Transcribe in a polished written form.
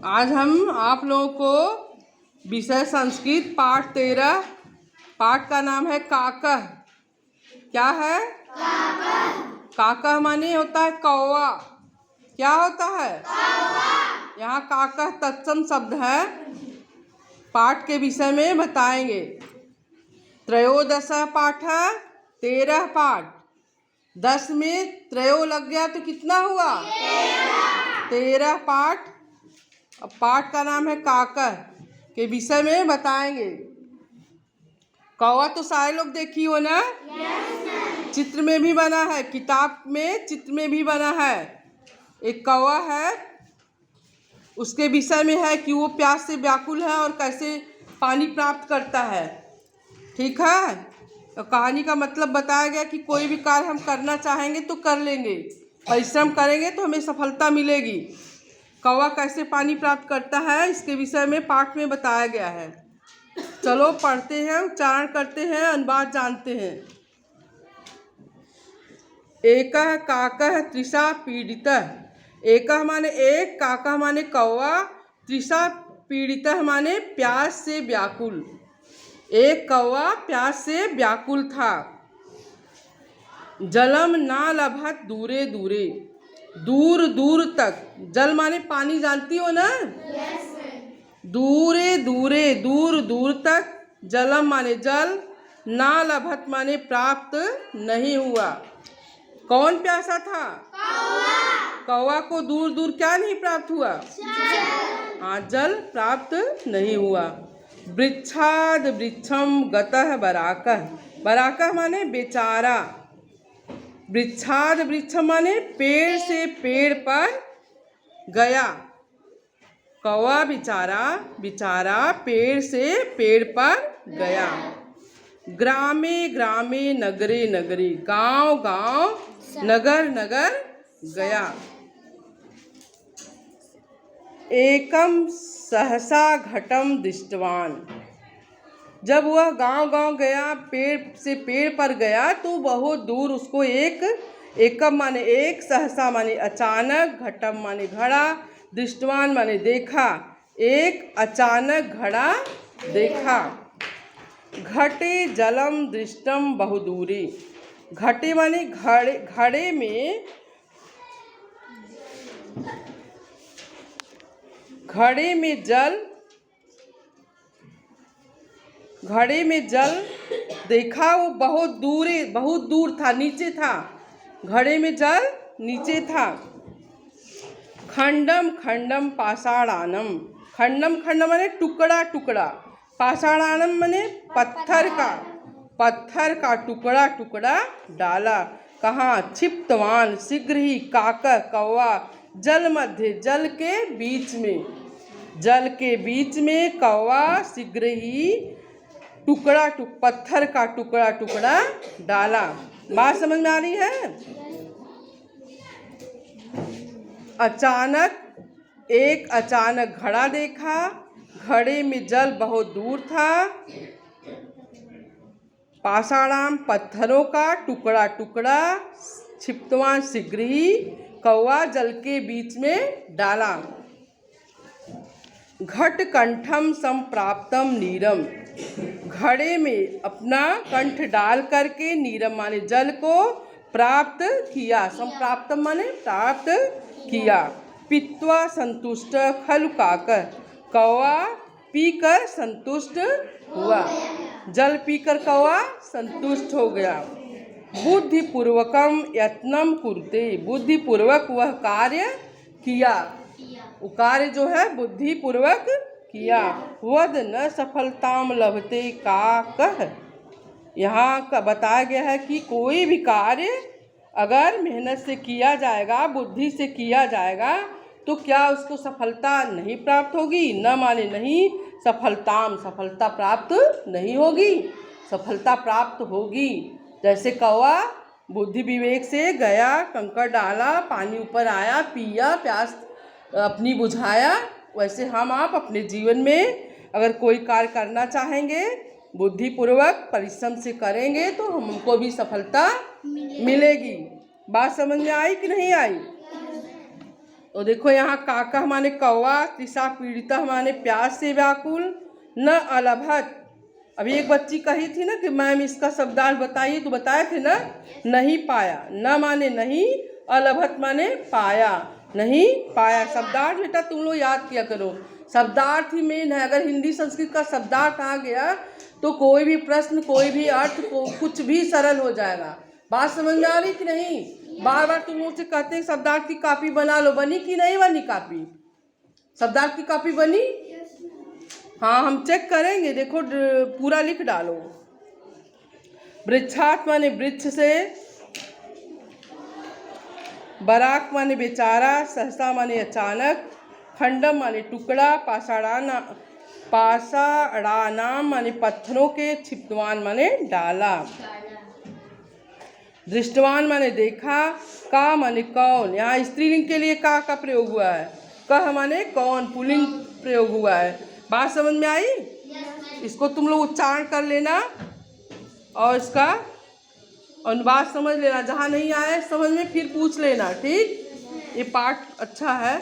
आज हम आप लोगों को विषय संस्कृत पाठ 13 पाठ का नाम है काकह। क्या है? काकह। काकह माने होता है कौवा। क्या होता है? कौवा। यहाँ काकह तत्सम शब्द है। पाठ के विषय में बताएंगे। त्रयोदश पाठ 13 पाठ। 10 में त्रयो लग गया तो कितना हुआ? 13 पाठ। अब पाठ का नाम है काकह के विषय में बताएंगे। कौवा तो सारे लोग देखी हो ना? चित्र में भी बना है, किताब में चित्र में भी बना है। एक कौवा है, उसके विषय में है कि वो प्यास से व्याकुल है और कैसे पानी प्राप्त करता है। ठीक है, तो कहानी का मतलब बताया गया कि कोई भी कार्य हम करना चाहेंगे तो कर लेंगे, परिश्रम करेंगे तो हमें सफलता मिलेगी। कौवा कैसे पानी प्राप्त करता है इसके विषय में पाठ में बताया गया है। चलो पढ़ते हैं, उच्चारण करते हैं, अनुवाद जानते हैं। एकह काकह तृषा पीड़ितः। एकह माने एक, काकह माने कौवा, तृषा पीड़ितः माने प्यास से व्याकुल। एक कौवा प्यास से व्याकुल था। जलम ना लभत दूरे दूरे, दूर दूर तक। जल माने पानी, जानती हो ना? दूरे दूरे दूर दूर तक। जलम माने जल, ना लभत माने प्राप्त नहीं हुआ। कौन प्यासा था? कौवा को दूर दूर क्या नहीं प्राप्त हुआ? हाँ, जल प्राप्त नहीं हुआ। वृक्षाद वृक्षम गतः बराकः। बराकः माने बेचारा। वृक्षाद वृक्ष माने पेड़ से पेड़ पर गया। कौवा बेचारा, बेचारा पेड़ से पेड़ पर गया। ग्रामे ग्रामे नगरे नगरे, गांव गांव नगर नगर गया। एकम सहसा घटम दृष्टवान। जब वह गांव गांव गया, पेड़ से पेड़ पर गया, तो बहुत दूर उसको एकम माने एक, सहसा माने अचानक, घटम माने घड़ा, दृष्टवान माने देखा। एक अचानक घड़ा देखा। घटे जलम दृष्टम बहुदूरे। घटे माने घड़े में, घड़े में जल, घड़े में जल देखा। वो बहुत दूर था, नीचे था। घड़े में जल नीचे था। खंडम खंडम पाषाणानम। खंडम खंडम माने टुकड़ा टुकड़ा। पाषाणानम माने पत्थर का टुकड़ा टुकड़ा डाला। कहाँ? क्षिप्तवान शीघ्र ही। काकह कौवा जल मध्य, जल के बीच में, जल के बीच में कौवा शीघ्र ही पत्थर का टुकड़ा टुकड़ा डाला। बात समझ में आ रही है? अचानक घड़ा देखा। घड़े में जल बहुत दूर था। पाषाणाम पत्थरों का टुकड़ा टुकड़ा। क्षिप्तवान शीघ्र ही, कौवा जल के बीच में डाला। घट कंठम संप्राप्तम नीरम। घड़े में अपना कंठ डाल करके, नीरम माने जल को प्राप्त किया। संप्राप्तम माने प्राप्त किया। पीत्वा संतुष्ट खलु काकः। कौवा पीकर संतुष्ट हुआ। जल पीकर कौवा संतुष्ट हो गया। बुद्धिपूर्वकम यत्नम कुरुते। बुद्धिपूर्वक वह कार्य किया। वो कार्य जो है बुद्धिपूर्वक किया। वद न सफलताम लभते काकः। यहाँ का बताया गया है कि कोई भी कार्य अगर मेहनत से किया जाएगा, बुद्धि से किया जाएगा, तो क्या उसको सफलता नहीं प्राप्त होगी? न माने नहीं, सफलताम सफलता प्राप्त नहीं होगी, सफलता प्राप्त होगी। जैसे कौवा बुद्धि विवेक से गया, कंकड़ डाला, पानी ऊपर आया, पिया, प्यास अपनी बुझाया, वैसे हम आप अपने जीवन में अगर कोई कार्य करना चाहेंगे, बुद्धिपूर्वक परिश्रम से करेंगे तो हमको भी सफलता मिलेगी। बात समझ में आई कि नहीं आई? तो देखो यहाँ काका माने कौवा, तृषा पीड़िता माने प्यास से व्याकुल, न अलभत। अभी एक बच्ची कही थी ना कि मैम इसका शब्दार्थ बताइए, तो बताए थे ना, नहीं पाया। न माने नहीं, अलभत माने पाया, नहीं पाया। शब्दार्थ बेटा तुम लोग याद किया करो, शब्दार्थ ही मेन है। अगर हिंदी संस्कृत का शब्दार्थ आ गया तो कोई भी प्रश्न, कोई भी अर्थ को कुछ भी सरल हो जाएगा। बात समझ में आ रही कि नहीं? बार बार तुम मुझसे कहते हैं शब्दार्थ की कॉपी बना लो, बनी कि नहीं बनी कॉपी? शब्दार्थ की कॉपी बनी? हाँ, हम चेक करेंगे। देखो पूरा लिख डालो। वृक्षात माने वृक्ष से, बराक माने बेचारा, सहसा माने अचानक, खंडम माने टुकड़ा, पाषाणानाम माने पत्थरों के, क्षिप्तवान माने डाला, दृष्टवान माने देखा, का माने कौन। यहाँ स्त्रीलिंग के लिए का प्रयोग हुआ है, कह माने कौन, पुल्लिंग प्रयोग हुआ है। बात समझ में आई? इसको तुम लोग उच्चारण कर लेना और इसका अनुवाद समझ लेना। जहाँ नहीं आए समझ में फिर पूछ लेना, ठीक? ये पाठ अच्छा है।